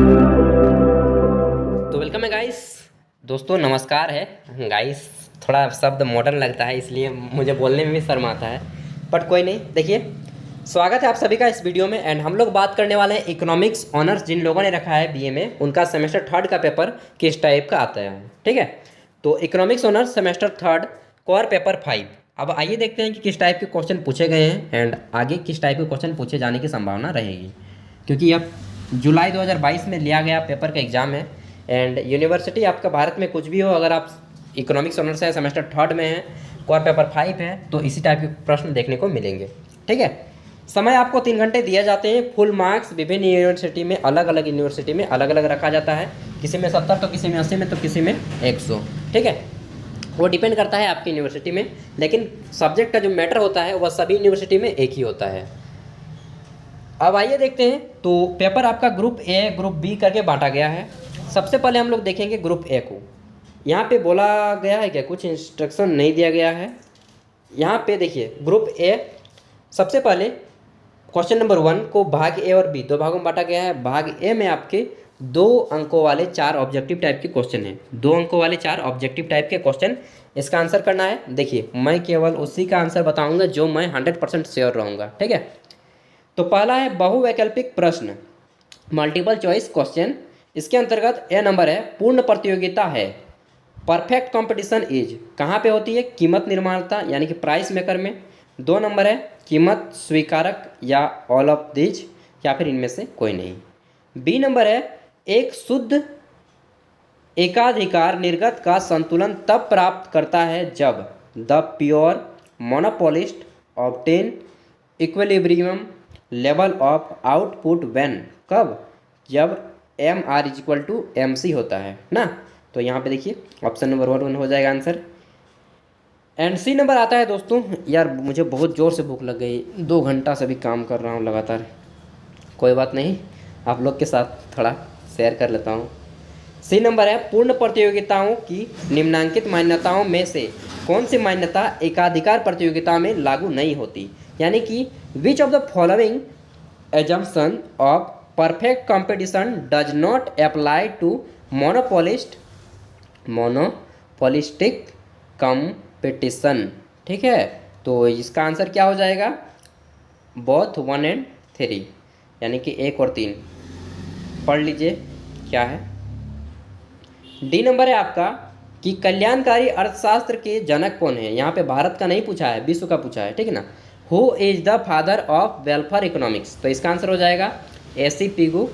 तो वेलकम है गाइस। दोस्तों नमस्कार है गाइस। थोड़ा शब्द मॉडर्न लगता है इसलिए मुझे बोलने में भी शर्म आता है, बट कोई नहीं। देखिए, स्वागत है आप सभी का इस वीडियो में। एंड हम लोग बात करने वाले हैं इकोनॉमिक्स ऑनर्स जिन लोगों ने रखा है बीए में, उनका सेमेस्टर थर्ड का पेपर किस टाइप का आता है। ठीक है, तो economics honours semester third core paper 5। अब आइए देखते हैं कि किस टाइप के क्वेश्चन पूछे गए हैं एंड आगे किस टाइप के क्वेश्चन पूछे जाने की संभावना रहेगी, क्योंकि अब जुलाई 2022 में लिया गया पेपर का एग्ज़ाम है। एंड यूनिवर्सिटी आपका भारत में कुछ भी हो, अगर आप इकोनॉमिक्स ऑनर्स है, सेमेस्टर थर्ड में है, कोर पेपर 5 है, तो इसी टाइप के प्रश्न देखने को मिलेंगे। ठीक है, समय आपको 3 घंटे दिए जाते हैं। फुल मार्क्स विभिन्न यूनिवर्सिटी में, अलग अलग यूनिवर्सिटी में अलग अलग रखा जाता है। किसी में 70 तो किसी में 80 में तो किसी में 100। ठीक है, वो डिपेंड करता है आपकी यूनिवर्सिटी में, लेकिन सब्जेक्ट का जो मैटर होता है वह सभी यूनिवर्सिटी में एक ही होता है। अब आइए देखते हैं। तो पेपर आपका ग्रुप ए ग्रुप बी करके बांटा गया है। सबसे पहले हम लोग देखेंगे ग्रुप ए को। यहाँ पे बोला गया है क्या, कुछ इंस्ट्रक्शन नहीं दिया गया है। यहाँ पे देखिए ग्रुप ए, सबसे पहले क्वेश्चन नंबर 1 को भाग ए और बी दो भागों में बांटा गया है। भाग ए में आपके 2 अंकों वाले 4 ऑब्जेक्टिव टाइप के क्वेश्चन हैं। 2 अंकों वाले 4 ऑब्जेक्टिव टाइप के क्वेश्चन, इसका आंसर करना है। देखिए, मैं केवल उसी का आंसर बताऊँगा जो मैं 100% श्योर रहूँगा। ठीक है, तो पहला है बहुवैकल्पिक प्रश्न, मल्टीपल चॉइस क्वेश्चन। इसके अंतर्गत ए नंबर है पूर्ण प्रतियोगिता है। परफेक्ट कंपटीशन इज कहाँ पे होती है, कीमत निर्माणता यानी कि प्राइस मेकर में। 2 नंबर है कीमत स्वीकारक या ऑल ऑफ दीज या फिर इनमें से कोई नहीं। बी नंबर है एक शुद्ध एकाधिकार निर्गत का संतुलन तब प्राप्त करता है जब the pure monopolist obtain equilibrium level of output when, कब, जब M R is equal to M C होता है ना। तो यहाँ पे देखिए ऑप्शन नंबर 1 हो जाएगा आंसर। एंड सी नंबर आता है दोस्तों, यार मुझे बहुत ज़ोर से भूख लग गई, 2 घंटा से भी काम कर रहा हूँ लगातार। कोई बात नहीं, आप लोग के साथ थोड़ा शेयर कर लेता हूँ। सी नंबर है पूर्ण प्रतियोगिताओं की निम्नांकित मान्यताओं में से कौन सी मान्यता एकाधिकार प्रतियोगिता में लागू नहीं होती, यानी कि which of the following assumption of perfect competition does not apply to monopolistic competition. ठीक है, तो इसका आंसर क्या हो जाएगा, बोथ 1 एंड 3, यानी कि 1 और 3 पढ़ लीजिए क्या है। डी नंबर है आपका कि कल्याणकारी अर्थशास्त्र के जनक कौन है। यहाँ पे भारत का नहीं पूछा है, विश्व का पूछा है। ठीक है ना, who is the father of welfare economics, तो इसका आंसर हो जाएगा एसी पिगू।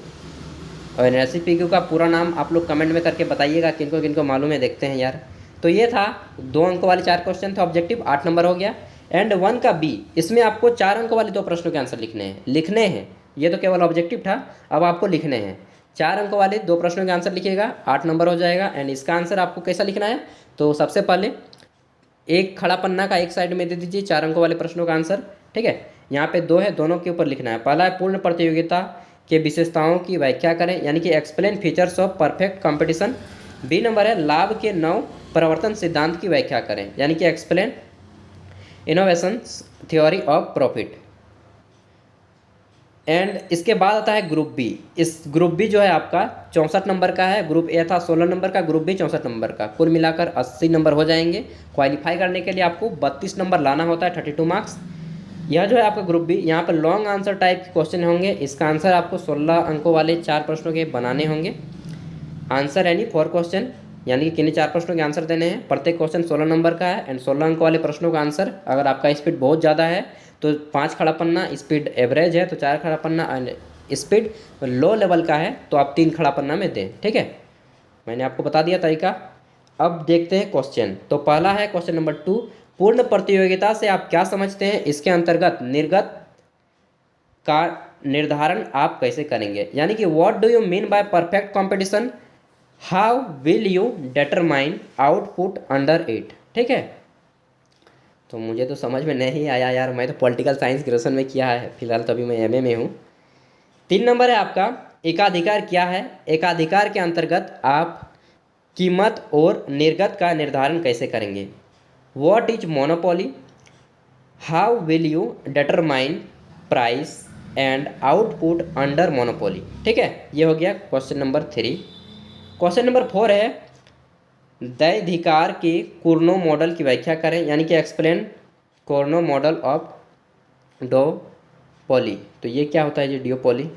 और एसी पिगू का पूरा नाम आप लोग कमेंट में करके बताइएगा किनको किनको मालूम है, देखते हैं यार। तो ये था 2 अंकों वाले 4 क्वेश्चन थे ऑब्जेक्टिव, 8 नंबर हो गया। एंड 1 का बी, इसमें आपको 4 अंकों वाले 2 प्रश्नों के आंसर लिखने हैं। ये तो केवल ऑब्जेक्टिव था, अब आपको लिखने हैं। 4 अंकों वाले 2 प्रश्नों के आंसर लिखिएगा, 8 नंबर हो जाएगा। एंड इसका आंसर आपको कैसा लिखना है, तो सबसे पहले एक खड़ा पन्ना का एक साइड में दे दीजिए 4 अंकों वाले प्रश्नों का आंसर। ठीक है, यहाँ पे 2 है, दोनों के ऊपर लिखना है। पहला है पूर्ण प्रतियोगिता के विशेषताओं की व्याख्या करें, यानी कि explain features of perfect competition. B number है लाभ के 9 प्रवर्तन सिद्धांत की व्याख्या करें, यानी कि explain innovation theory of profit. And इसके बाद आता है ग्रुप बी। इस ग्रुप बी जो है आपका 64 नंबर का है। ग्रुप ए था 16 नंबर का, ग्रुप बी 64 नंबर का, कुल मिलाकर 80 नंबर हो जाएंगे। क्वालिफाई करने के लिए आपको 32 नंबर लाना होता है, 32 मार्क्स। यह जो है आपका ग्रुप बी, यहाँ पर लॉन्ग आंसर टाइप के क्वेश्चन होंगे। इसका आंसर आपको 16 अंकों वाले 4 प्रश्नों के बनाने होंगे। आंसर यानी 4 क्वेश्चन, यानी कि किन्हीं 4 प्रश्नों के आंसर देने हैं। प्रत्येक क्वेश्चन 16 नंबर का है। एंड 16 अंक वाले प्रश्नों का आंसर, अगर आपका स्पीड बहुत ज़्यादा है तो 5 खड़ा पन्ना, स्पीड एवरेज है तो 4 खड़ा पन्ना, एंड स्पीड लो लेवल का है तो आप 3 खड़ा पन्ना में दें। ठीक है, मैंने आपको बता दिया तरीका। अब देखते हैं क्वेश्चन। तो पहला है क्वेश्चन नंबर 2, पूर्ण प्रतियोगिता से आप क्या समझते हैं, इसके अंतर्गत निर्गत का निर्धारण आप कैसे करेंगे, यानी कि what do you mean by perfect competition, how will you determine output under it. ठीक है, तो मुझे तो समझ में नहीं आया यार, मैं तो पॉलिटिकल साइंस ग्रेजुएशन में किया है फिलहाल, तो अभी मैं एमए में हूँ। 3 नंबर है आपका एकाधिकार क्या है। एकाधिकार के अंतर्गत आप कीमत और निर्गत का निर्धारण कैसे करेंगे। What is monopoly, how will you determine price and output under monopoly. ठीक है, ये हो गया क्वेश्चन नंबर 3। क्वेश्चन नंबर 4 है दैधिकार के कुर्नो मॉडल की व्याख्या करें, यानी कि एक्सप्लेन कुर्नो मॉडल ऑफ डुओपोली। तो ये क्या होता है जी डुओपोली,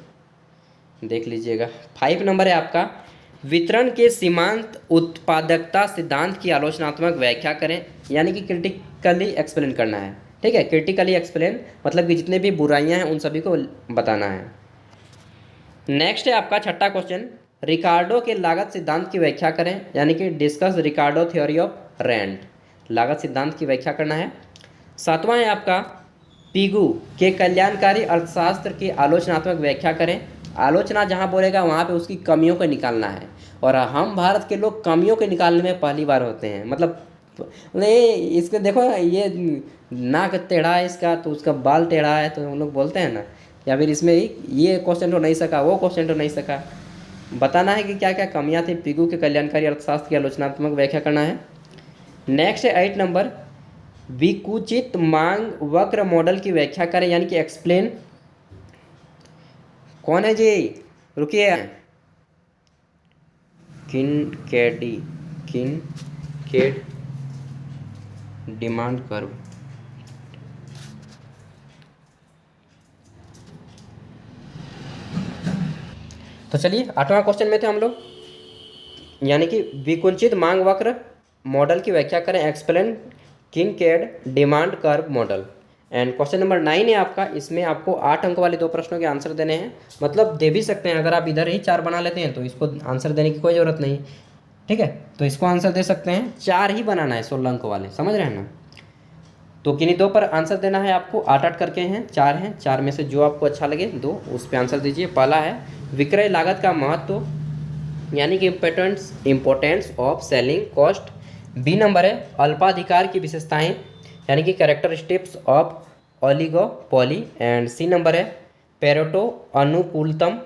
देख लीजिएगा। 5 नंबर है आपका वितरण के सीमांत उत्पादकता सिद्धांत की आलोचनात्मक व्याख्या करें, यानी कि क्रिटिकली एक्सप्लेन करना है। ठीक है, क्रिटिकली एक्सप्लेन मतलब कि जितने भी बुराइयां हैं उन सभी को बताना है। नेक्स्ट है आपका 6ठा क्वेश्चन रिकार्डो के लागत सिद्धांत की व्याख्या करें, यानी कि discuss Ricardo theory of rent, लागत सिद्धांत की व्याख्या करना है। 7वां है आपका पिगू के कल्याणकारी अर्थशास्त्र की आलोचनात्मक व्याख्या करें। आलोचना जहाँ बोलेगा वहाँ पे उसकी कमियों को निकालना है, और हम भारत के लोग कमियों के निकालने में पहली बार होते हैं। मतलब नहीं, इसके देखो ये नाक टेढ़ा है इसका, तो उसका बाल टेढ़ा है, तो हम लोग बोलते हैं ना, या फिर इसमें ये क्वेश्चन तो नहीं सका, वो क्वेश्चन तो नहीं सका। बताना है कि क्या क्या कमियां थी, पिगू के कल्याणकारी अर्थशास्त्र की आलोचनात्मक व्याख्या करना है। नेक्स्ट है 8 नंबर विकुचित मांग वक्र मॉडल की व्याख्या करें, यानी कि एक्सप्लेन। कौन है जी, रुकिए, किनकेड डिमांड कर्व। तो चलिए 8वां क्वेश्चन में थे हम लोग, यानी कि विकुंचित मांग वक्र मॉडल की व्याख्या करें, explain kinked demand curve model. And question number 9 है आपका, इसमें आपको 8 अंक वाले 2 प्रश्नों के आंसर देने हैं। मतलब दे भी सकते हैं, अगर आप इधर ही 4 बना लेते हैं तो इसको आंसर देने की कोई ज़रूरत नहीं। ठीक है, तो इसको आंसर दे सकते हैं, 4 ही बनाना है 16 अंक वाले, समझ रहे हैं ना। तो किन्हीं 2 पर आंसर देना है आपको, 8-8 करके हैं, 4 हैं, 4 में से जो आपको अच्छा लगे 2 उस पर आंसर दीजिए। पहला है विक्रय लागत का महत्व, यानी कि importance of selling cost. B number है अल्पाधिकार की विशेषताएं, यानी कि characteristics of oligopoly. And C number है पेरेटो अनुकूलतम।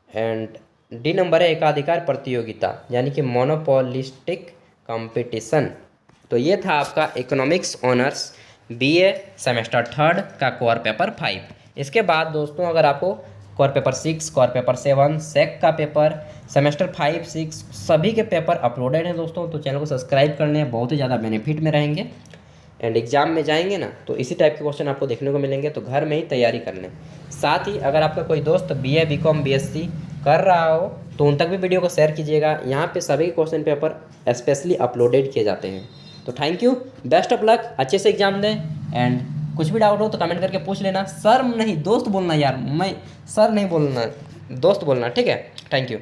एंड डी नंबर है एकाधिकार प्रतियोगिता, यानी कि मोनोपोलिस्टिक कंपटीशन। तो ये था आपका इकोनॉमिक्स ऑनर्स बीए सेमेस्टर 3 का कोर पेपर 5। इसके बाद दोस्तों अगर आपको कोर पेपर 6, कोर पेपर 7, सेक का पेपर, सेमेस्टर 5, 6 सभी के पेपर अपलोडेड हैं दोस्तों, तो चैनल को सब्सक्राइब करने हैं, बहुत ही ज़्यादा बेनिफिट में रहेंगे। एंड एग्जाम में जाएंगे ना तो इसी टाइप के क्वेश्चन आपको देखने को मिलेंगे, तो घर में ही तैयारी कर लें। साथ ही अगर आपका कोई दोस्त बीए, बीकॉम, बीएससी कर रहा हो तो उन तक भी वीडियो को शेयर कीजिएगा। यहाँ पे सभी क्वेश्चन पेपर स्पेशली अपलोडेड किए जाते हैं। तो thank you, best of luck, अच्छे से एग्जाम दें। एंड कुछ भी डाउट हो तो कमेंट करके पूछ लेना, सर नहीं दोस्त बोलना यार, मैं सर नहीं बोलना, दोस्त बोलना, ठीक है। Thank you.